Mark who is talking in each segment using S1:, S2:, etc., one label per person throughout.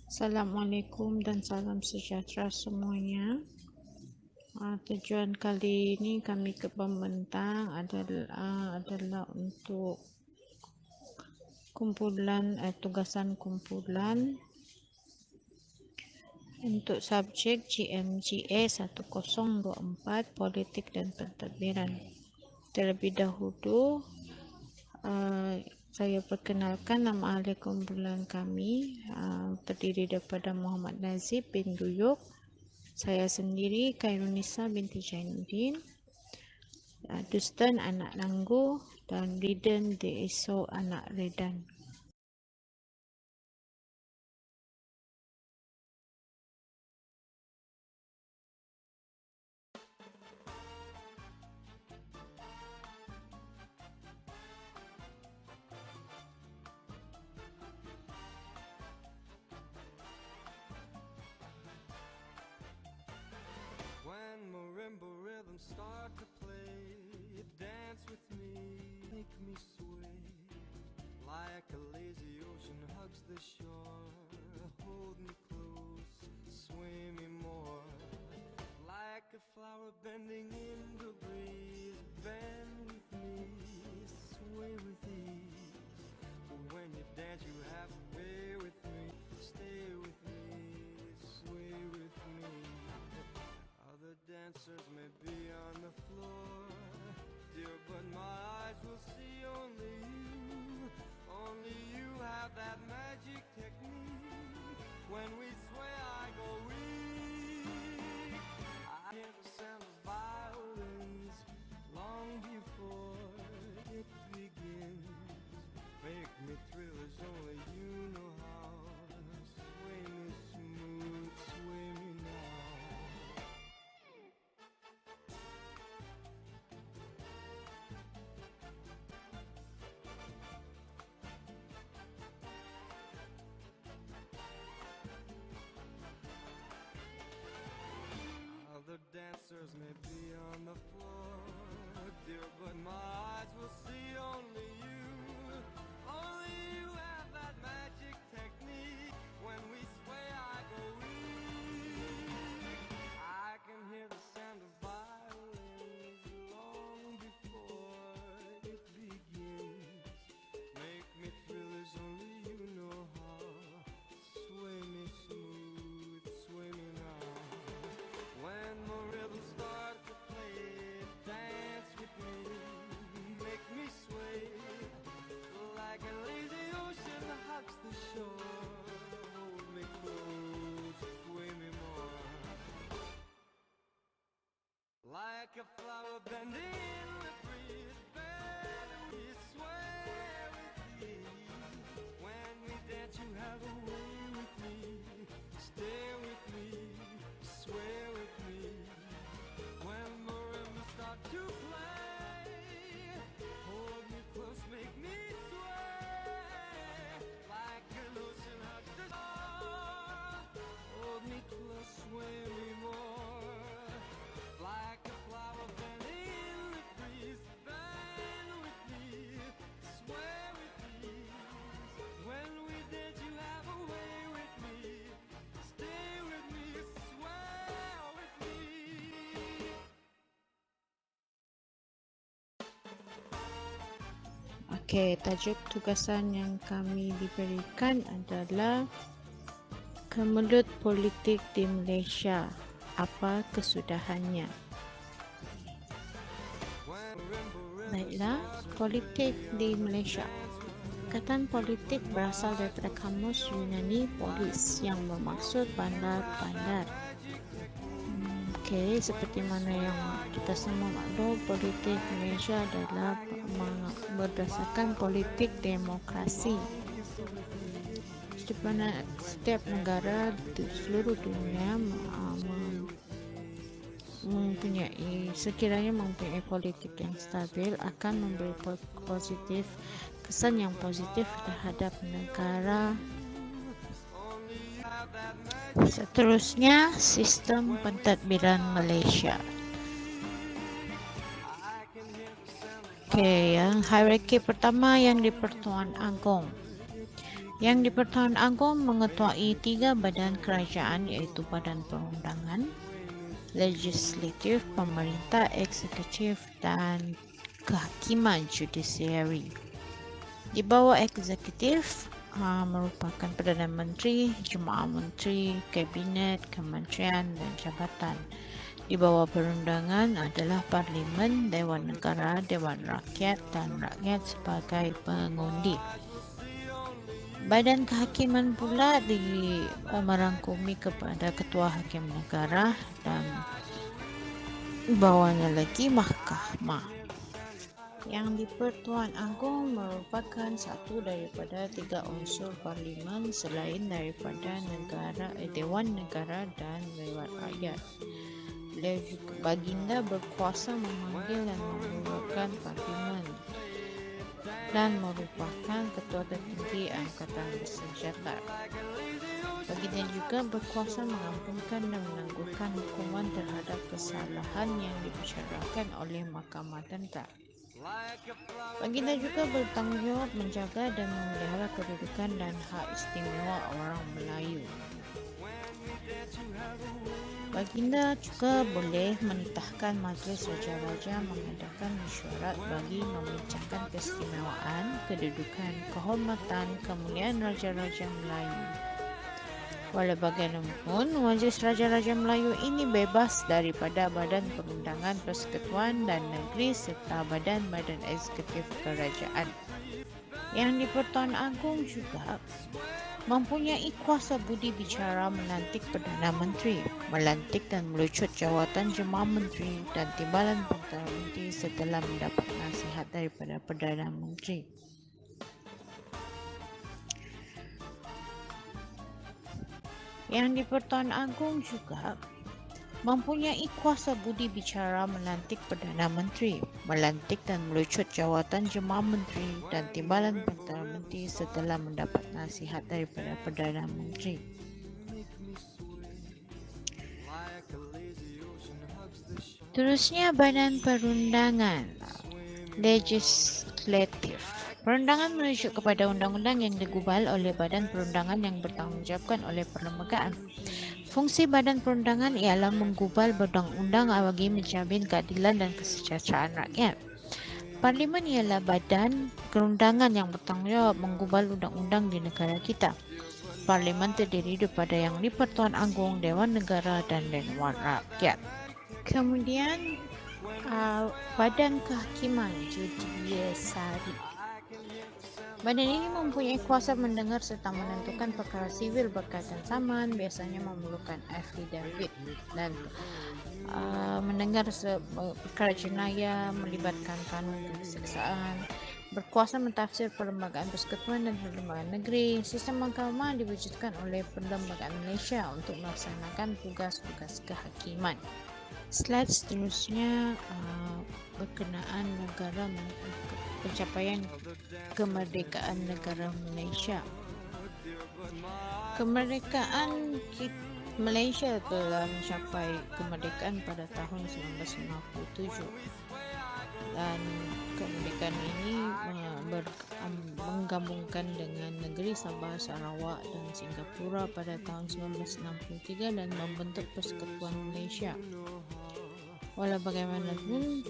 S1: Assalamualaikum dan salam sejahtera semuanya. Tujuan kali ini kami ke pembentang adalah untuk tugasan kumpulan untuk subjek GMGA 1024 Politik dan Pentadbiran. Terlebih dahulu, saya perkenalkan nama ahli kumpulan kami, terdiri daripada Muhammad Nazib bin Duyuk, saya sendiri Khairunisa binti Jainuddin, Dustan anak Nanggu, dan Riden Deso anak Redan.
S2: When marimba rhythms start to play, dance with me, make me sway. Like a lazy ocean hugs the shore, hold me close, sway me more. Like a flower bending in the breeze, bend with me, sway with ease. When you dance you have a way with me, stay with me, sway with me. Other dancers may be on the floor, dear, but my eyes will see only you. Only you have that magic technique. When we sway, I go weak. I hear the sound of violins long before it begins. Make me thrill as only you know how. Sway me smooth, sway me now. Other dancers may be on the floor, dear, but my eyes will see only you. Only you have that magic technique. When we sway, I go weak. I can hear the sound of violins long before it begins. Make me thrill as only you know how. Sway me smooth, sway me now. When the rhythm starts to play, dance with me, make me sway. Like a lazy ocean hugs the shore, hold me close, sway me more. Like a flower bending in the breeze, bend we sway with ease. When we dance you have a way with me, stay with me, sway with me. When marimbas start to play, hold me close, make me sway. Like an ocean hugs the shore, hold me close, sway me more. Like a flower bending in the breeze, bend with me, sway with ease. When we dance you have a way with me, stay with me, sway with me.
S1: Tajuk tugasan yang kami diberikan adalah Kemelut Politik di Malaysia, apa kesudahannya? Baiklah, politik di Malaysia. Perkataan politik berasal daripada kamus Yunani polis yang bermaksud bandar-bandar. Seperti mana yang kita semua maklum, politik Malaysia adalah berdasarkan politik demokrasi. Setiap negara di seluruh dunia sekiranya mempunyai politik yang stabil akan memberi kesan yang positif terhadap negara. Seterusnya, sistem pentadbiran Malaysia. Yang hierarki pertama yang di Pertuan Agong. Yang di Pertuan Agong mengetuai 3 badan kerajaan iaitu Badan Perundangan, Legislatif, Pemerintah, Eksekutif dan Kehakiman Judisiari. Di bawah Eksekutif merupakan Perdana Menteri, Jemaah Menteri, Kabinet, Kementerian dan Jabatan. Di bawah perundangan adalah Parlimen, Dewan Negara, Dewan Rakyat dan Rakyat sebagai pengundi. Badan Kehakiman pula merangkumi kepada Ketua Hakim Negara dan bawahnya lagi Mahkamah. Yang di Pertuan Agong merupakan satu daripada 3 unsur parlimen selain daripada Dewan Negara dan Dewan Rakyat. Baginda berkuasa memanggil dan membubarkan parlimen dan merupakan ketua tertinggi Angkatan Bersenjata. Baginda juga berkuasa mengampunkan dan menangguhkan hukuman terhadap kesalahan yang dibicarakan oleh Mahkamah Tentera. Baginda juga bertanggungjawab menjaga dan memelihara kedudukan dan hak istimewa orang Melayu. Baginda juga boleh menitahkan Majlis Raja-Raja mengadakan mesyuarat bagi membincangkan keistimewaan, kedudukan, kehormatan, kemuliaan Raja-Raja Melayu. Walau bagaimanapun, Majlis Raja-Raja Melayu ini bebas daripada Badan Perundangan Persekutuan dan Negeri serta badan-badan eksekutif kerajaan. Yang di Pertuan Agong juga mempunyai kuasa budi bicara melantik Perdana Menteri, melantik dan melucut jawatan Jemaah Menteri dan timbalan Perdana Menteri setelah mendapat nasihat daripada Perdana Menteri. Yang di Pertuan Agong juga mempunyai kuasa budi bicara melantik Perdana Menteri, melantik dan melucut jawatan Jemaah Menteri dan timbalan Perdana Menteri setelah mendapat nasihat daripada Perdana Menteri. Terusnya Badan Perundangan, Legislatif. Perundangan merujuk kepada undang-undang yang digubal oleh Badan Perundangan yang bertanggungjawabkan oleh perlembagaan. Fungsi Badan Perundangan ialah menggubal undang-undang bagi menjamin keadilan dan kesejahteraan rakyat. Parlimen ialah badan perundangan yang bertanggungjawab menggubal undang-undang di negara kita. Parlimen terdiri daripada Yang di-Pertuan Agong, Dewan Negara dan Dewan Rakyat. Kemudian Badan Kehakiman Judisiari. Badan ini mempunyai kuasa mendengar serta menentukan perkara sivil berkaitan saman, biasanya memerlukan affidavit, dan mendengar perkara jenayah melibatkan kanun keseksaan, berkuasa mentafsir perlembagaan persekutuan dan perlembagaan negeri. Sistem mahkamah diwujudkan oleh Perlembagaan Malaysia untuk melaksanakan tugas-tugas kehakiman. Slide seterusnya berkenaan pencapaian kemerdekaan negara Malaysia. Kemerdekaan Malaysia telah mencapai kemerdekaan pada tahun 1957 dan kemerdekaan ini menggabungkan dengan negeri Sabah, Sarawak dan Singapura pada tahun 1963 dan membentuk Persekutuan Malaysia. Walau bagaimanapun,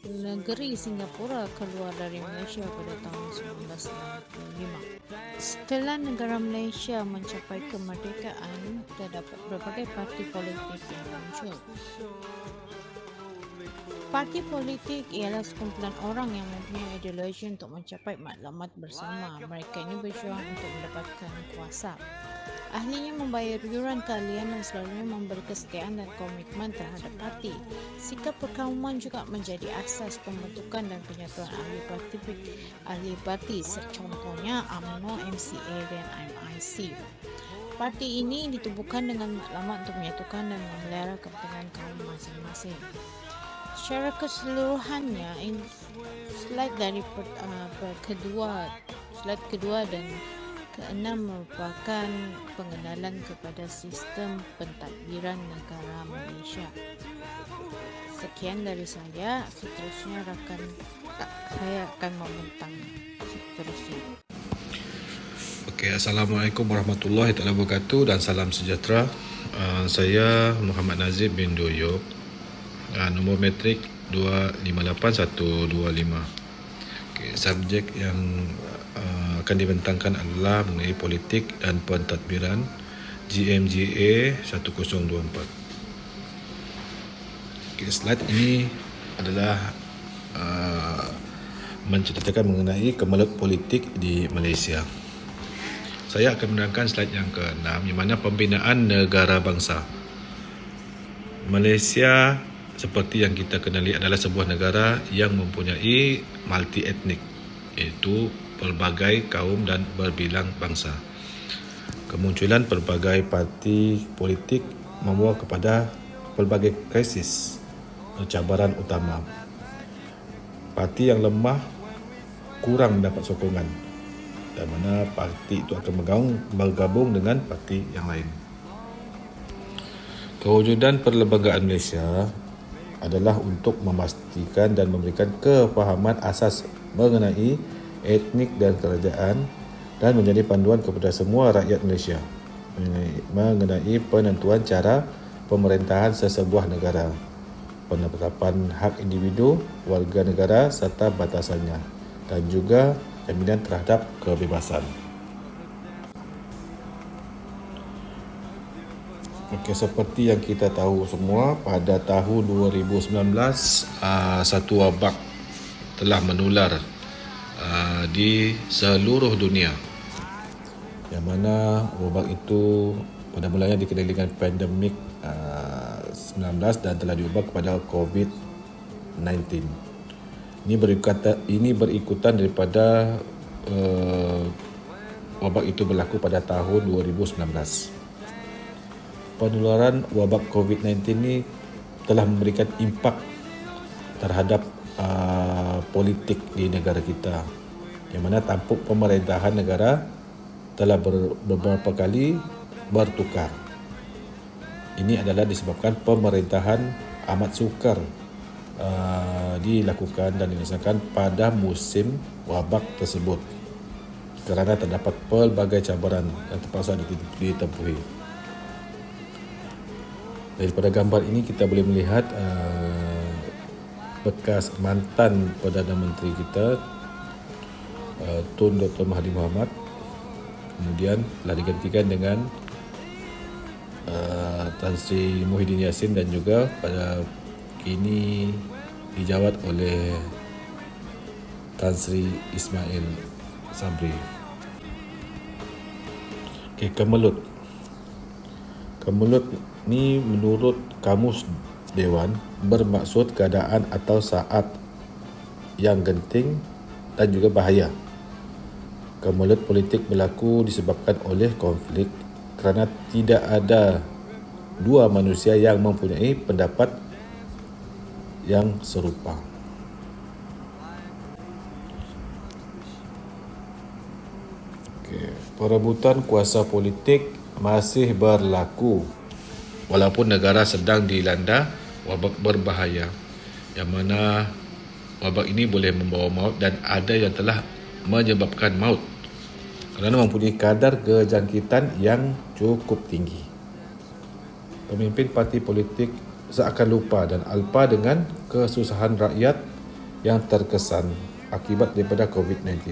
S1: negeri Singapura keluar dari Malaysia pada tahun 1965. Setelah negara Malaysia mencapai kemerdekaan, terdapat berbagai parti politik yang muncul. Parti politik ialah sekumpulan orang yang mempunyai ideologi untuk mencapai matlamat bersama. Mereka ini berjuang untuk mendapatkan kuasa. Ahlinya membayar yuran keahlian dan selalunya memberi kesetiaan dan komitmen terhadap parti. Sikap perkauman juga menjadi asas pembentukan dan penyatuan ahli parti, contohnya UMNO, MCA dan MIC. Parti ini ditubuhkan dengan matlamat untuk menyatukan dan memelihara kepentingan kaum masing-masing. Secara keseluruhannya, slide dari slide kedua dan keenam merupakan pengenalan kepada sistem pentadbiran negara Malaysia. Sekian dari saya. Seterusnya saya akan membentang seterusnya.
S3: Okay, Assalamualaikum warahmatullahi wabarakatuh dan salam sejahtera. Saya Muhammad Nazib bin Duyuk. Nombor metrik 258125. Okay, subjek yang akan dibentangkan adalah mengenai politik dan pentadbiran GMGA 1024. Okay, slide ini adalah menceritakan mengenai kemelut politik di Malaysia. Saya akan menerangkan slide yang ke-6 di mana pembinaan negara bangsa. Malaysia seperti yang kita kenali adalah sebuah negara yang mempunyai multi etnik, iaitu pelbagai kaum dan berbilang bangsa. Kemunculan pelbagai parti politik membawa kepada pelbagai krisis cabaran utama. Parti yang lemah kurang mendapat sokongan, dan mana parti itu akan bergabung dengan parti yang lain. Kewujudan Perlembagaan Malaysia adalah untuk memastikan dan memberikan kefahaman asas mengenai etnik dan kerajaan dan menjadi panduan kepada semua rakyat Malaysia mengenai penentuan cara pemerintahan sesebuah negara, penetapan hak individu, warga negara serta batasannya, dan juga jaminan terhadap kebebasan. Okey, seperti yang kita tahu semua, pada tahun 2019 satu wabak telah menular di seluruh dunia, yang mana wabak itu pada mulanya dikenali dengan pandemik 19 dan telah diubah kepada COVID-19. Ini berikutan daripada wabak itu berlaku pada tahun 2019. Penularan wabak COVID-19 ini telah memberikan impak terhadap politik di negara kita, yang mana tampuk pemerintahan negara telah beberapa kali bertukar. Ini adalah disebabkan pemerintahan amat sukar dilakukan dan dilaksanakan pada musim wabak tersebut kerana terdapat pelbagai cabaran yang terpaksa ditempuhi. Daripada gambar ini kita boleh melihat bekas mantan Perdana Menteri kita, Tun Dr. Mahathir Mohamad, kemudian telah digantikan dengan Tan Sri Muhyiddin Yassin, dan juga pada kini dijawat oleh Tan Sri Ismail Sabri. Okay, kemelut. Kemelut ni menurut Kamus Dewan bermaksud keadaan atau saat yang genting dan juga bahaya. Kemelut politik berlaku disebabkan oleh konflik kerana tidak ada dua manusia yang mempunyai pendapat yang serupa. Perebutan kuasa politik masih berlaku walaupun negara sedang dilanda wabak berbahaya, yang mana wabak ini boleh membawa maut dan ada yang telah menyebabkan maut kerana mempunyai kadar kejangkitan yang cukup tinggi. Pemimpin parti politik seakan lupa dan alpa dengan kesusahan rakyat yang terkesan akibat daripada COVID-19.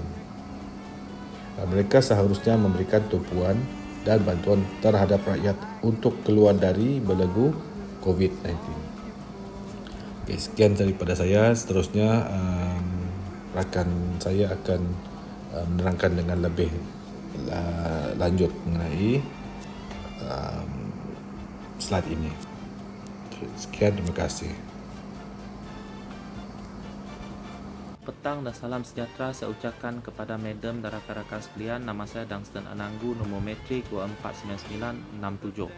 S3: Mereka seharusnya memberikan tumpuan dan bantuan terhadap rakyat untuk keluar dari belenggu COVID-19. Okay, sekian daripada saya. Seterusnya rakan saya akan menerangkan dengan lebih lanjut mengenai slide ini. Sekian, terima kasih.
S4: Petang dan salam sejahtera saya ucapkan kepada madam dan rakan-rakan sekalian. Nama saya Dunstan Ananggu, nombor metrik 249967.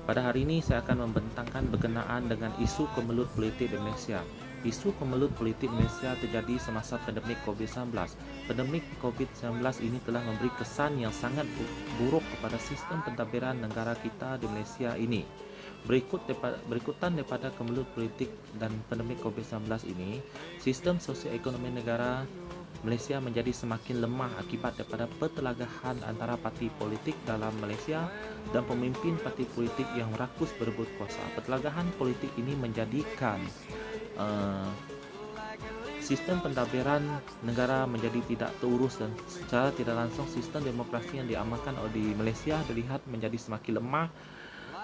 S4: Pada hari ini saya akan membentangkan berkenaan dengan isu kemelut politik di Malaysia. Isu kemelut politik Malaysia terjadi semasa pandemik COVID-19. Pandemik COVID-19 ini telah memberi kesan yang sangat buruk kepada sistem pentadbiran negara kita di Malaysia ini. Berikutan daripada kemelut politik dan pandemik COVID-19 ini, sistem sosioekonomi negara Malaysia menjadi semakin lemah akibat daripada pertelagahan antara parti politik dalam Malaysia dan pemimpin parti politik yang rakus berebut kuasa. Pertelagahan politik ini menjadikan sistem pentadbiran negara menjadi tidak terurus dan secara tidak langsung sistem demokrasi yang diamalkan di Malaysia dilihat menjadi semakin lemah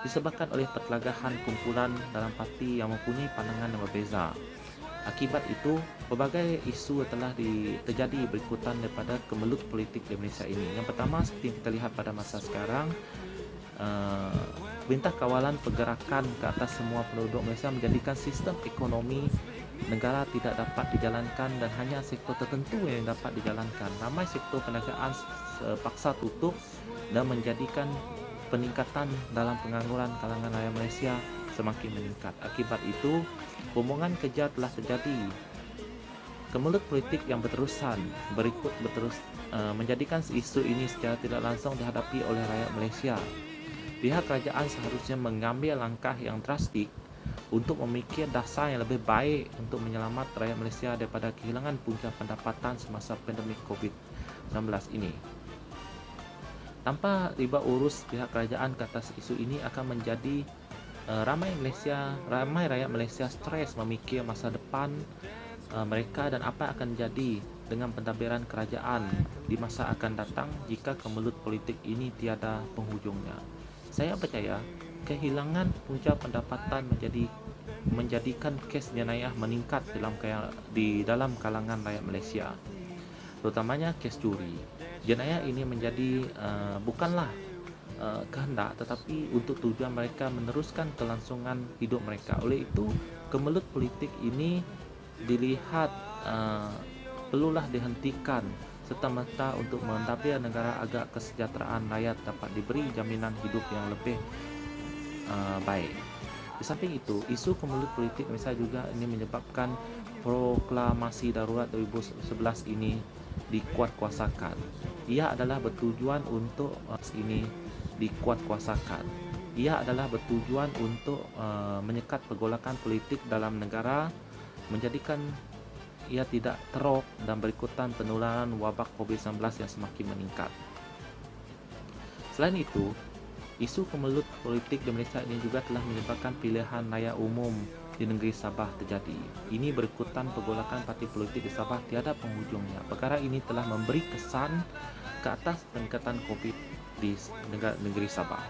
S4: disebabkan oleh pertelagahan kumpulan dalam parti yang mempunyai pandangan yang berbeza. Akibat itu, berbagai isu telah terjadi berikutan daripada kemelut politik di Malaysia ini. Yang pertama, seperti yang kita lihat pada masa sekarang, Perintah Kawalan Pergerakan ke atas semua penduduk Malaysia menjadikan sistem ekonomi negara tidak dapat dijalankan dan hanya sektor tertentu yang dapat dijalankan. Ramai sektor perniagaan paksa tutup dan menjadikan peningkatan dalam pengangguran kalangan rakyat Malaysia semakin meningkat. Akibat itu, pembuangan kerja telah terjadi. Kemelut politik yang berterusan menjadikan isu ini secara tidak langsung dihadapi oleh rakyat Malaysia. Pihak kerajaan seharusnya mengambil langkah yang drastik untuk memikir dasar yang lebih baik untuk menyelamat rakyat Malaysia daripada kehilangan punca pendapatan semasa pandemik COVID-19 ini. Tanpa riba urus pihak kerajaan ke atas isu ini akan menjadi ramai rakyat Malaysia stres memikir masa depan mereka dan apa akan jadi dengan pentadbiran kerajaan di masa akan datang jika kemelut politik ini tiada penghujungnya. Saya percaya kehilangan punca pendapatan menjadikan kes jenayah meningkat di dalam kalangan rakyat Malaysia, terutamanya kes curi. Jenayah ini menjadi bukanlah kehendak tetapi untuk tujuan mereka meneruskan kelangsungan hidup mereka. Oleh itu, kemelut politik ini dilihat perlulah dihentikan serta-merta untuk mentadbir negara agar kesejahteraan rakyat dapat diberi jaminan hidup yang lebih baik. Di samping itu, isu kemelut politik Malaysia juga ini menyebabkan proklamasi darurat 2011 ini dikuatkuasakan. Ia adalah bertujuan untuk menyekat pergolakan politik dalam negara, menjadikan ia tidak teruk dan berikutan penularan wabak COVID-19 yang semakin meningkat. Selain itu, isu kemelut politik di Malaysia ini juga telah menyebabkan pilihan raya umum di negeri Sabah terjadi. Ini berikutan pergolakan parti politik di Sabah tiada penghujungnya. Perkara ini telah memberi kesan ke atas peningkatan COVID di negeri Sabah.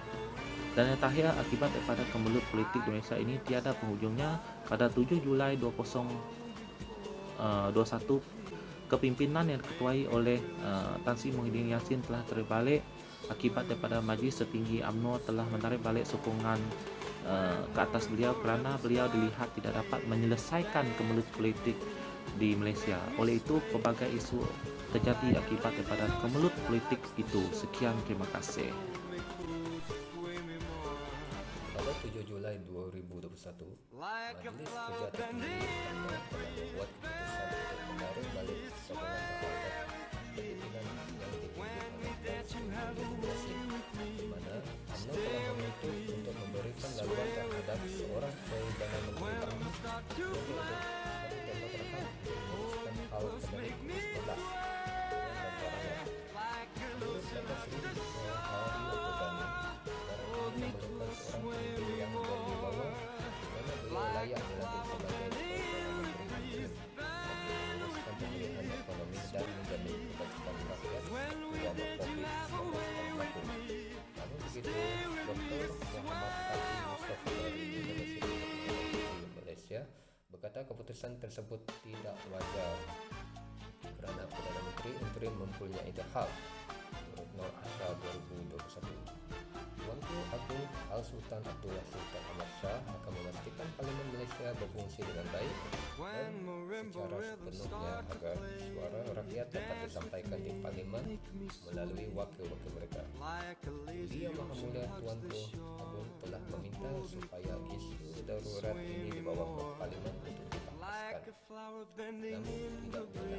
S4: Dan yang terakhir, akibat daripada kemelut politik di Malaysia ini tiada penghujungnya, pada 7 Julai 2021, kepimpinan yang diketuai oleh Tan Sri Muhyiddin Yassin telah terbalik akibat daripada Majlis Setinggi UMNO telah menarik balik sokongan ke atas beliau kerana beliau dilihat tidak dapat menyelesaikan kemelut politik di Malaysia. Oleh itu, pelbagai isu terjadi akibat daripada kemelut politik itu. Sekian, terima kasih.
S5: Pada 7 Julai 2021, Majlis Kerja Tertinggi UMNO telah membuat keputusan untuk menarik balik sokongan terhadap kepimpinan yang dipimpin oleh Tan Sri Muhyiddin Yassin, di mana UMNO telah menuntut untuk memberikan laluan terhadap seorang Perdana Menteri baru untuk satu tema terhad untuk menguruskan hal pandemik COVID-19 dengan bantuan rakyat. Menurut Dato' Sri Hari Oktober, negara ini memerlukan seorang pemimpin yang berwibawa di mana beliau layak dilantik sebagai Perdana Menteri interim bagi menguruskan pemulihan ekonomi dan menjamin kebajikan rakyat waktu wabak COVID-19 berlaku. Namun begitu, Dr. Muhammad Fatih Yusof dari Universiti Teknologi Malaysia berkata keputusan tersebut tidak wajar kerana Perdana Menteri interim mempunyai hak menurut Nur Asha 2021. Tuanku Agung Al-Sultan Abdullah Sultan Ahmad Shah akan memastikan Parlimen Malaysia berfungsi dengan baik dan secara sepenuhnya agar suara rakyat dapat disampaikan di Parlimen melalui wakil-wakil mereka. Yang Maha Mulia Tuanku Agung telah meminta supaya isu darurat ini dibawa ke Parlimen untuk dibahaskan, namun tidak diindahkan.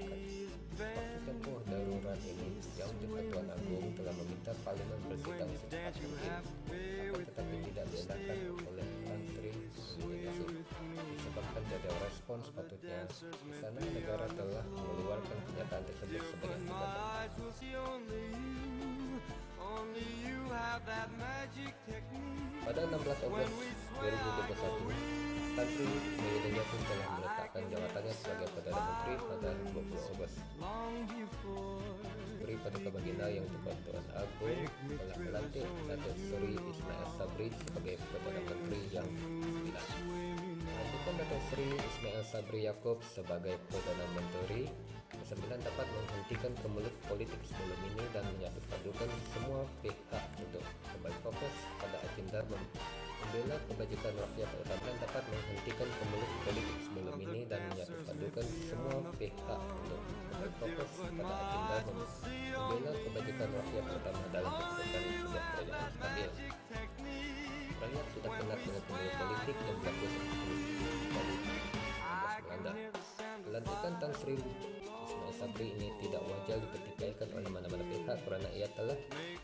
S5: Waktu tempoh darurat ini, Yang di-Pertuan Agong telah meminta Parlimen bersidang secepat mungkin, akan tetapi tidak diindahkan oleh Tan Sri Muhyiddin Yassin disebabkan saja respon sepatutnya. Di sana negara telah mengeluarkan kenyataan tersebut sebanyak 3 kali. Pada 16 Agustus 2021, Tan Sri Muhyiddin pun telah meletakkan jabatannya sebagai Perdana Menteri pada 20 Agustus. Beri Paduka Baginda yang Tuan Agung telah melantik Datuk Seri Ismail Sabri sebagai Perdana Menteri yang ke-9. Melantikkan Datuk Seri Ismail Sabri Yaakob sebagai Perdana Menteri ke-9 dapat menghentikan kemelut politik sebelum ini dan menyatupadukan semua pihak untuk kembali fokus pada agenda membela kebajikan rakyat dan dapat menghentikan kemelut politik sebelum ini dan menyatupadukan semua pihak untuk kembali fokus pada agenda membela kebajikan rakyat terutama dalam menciptakan sebuah kerajaan stabil. Rakyat sudah penat dengan kemelut politik yang berlaku dari Belanda. Pelantikan Tan Sri Ismail Sabri ini tidak wajar dipertikaikan oleh mana-mana pihak karena ia telah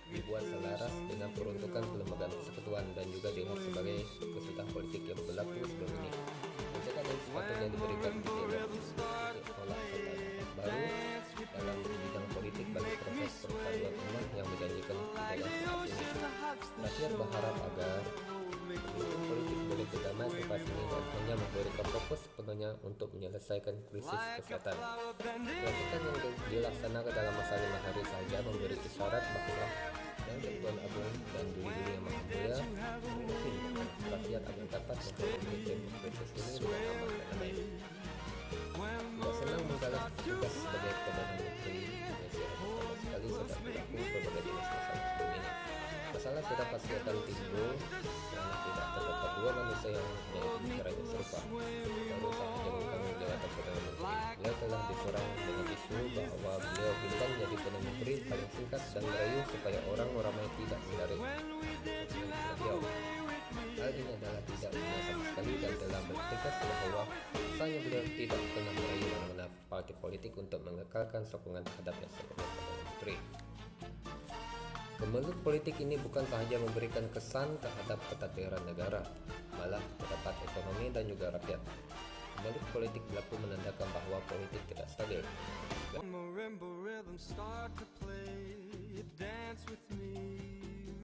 S5: dibuat selaras dengan peruntukan kelembagaan persekutuan dan juga dilihat sebagai kesudahan politik yang berlaku sebelum ini. Pencegahan yang sepatutnya diberikan di olah baru dalam bidang politik bagi proses perpaduan umat yang menjanjikan kejayaan saat ini. Rakyat berharap agar pemimpin politik boleh berdamai selepas ini dan hanya memberikan fokus sepenuhnya untuk menyelesaikan krisis kesehatan. Pelantikan yang dilaksanakan dalam masa 5 hari saja memberi isyarat bahawa Yang Tuan Agung dan duri-duri yang maha mulia mungkin rakyat akan dapat menghormati tempoh krisis ini dengan aman dan damai. Tidak senang menggalas tugas sebagai Perdana Menteri Indonesia pertama sekali sudah berlaku berbagai jenis masalah sebelum ini. Masalah sudah pasti akan timbul karena tidak terdapat dua manusia yang mempunyai pemikiran yang serupa. Baru saja mengambil jabatan Perdana Menteri, beliau telah diserang dengan isu bahwa beliau bilang jadi Perdana Menteri paling singkat dan merayu supaya orang ramai tidak menarik beliau. Hal ini adalah tidak benar sama sekali dan telah bertekad bahwa misalnya beliau tidak pernah merayu mana-mana partai politik untuk mengekalkan sokongan terhadapnya sebagai Perdana Menteri. Kemelut politik ini bukan sahaja memberikan kesan terhadap ketatiran negara, malah terdapat ekonomi dan juga rakyat. Kemelut politik berlaku menandakan bahawa politik tidak stabil.
S2: Marimba rhythm start to play, dance with me.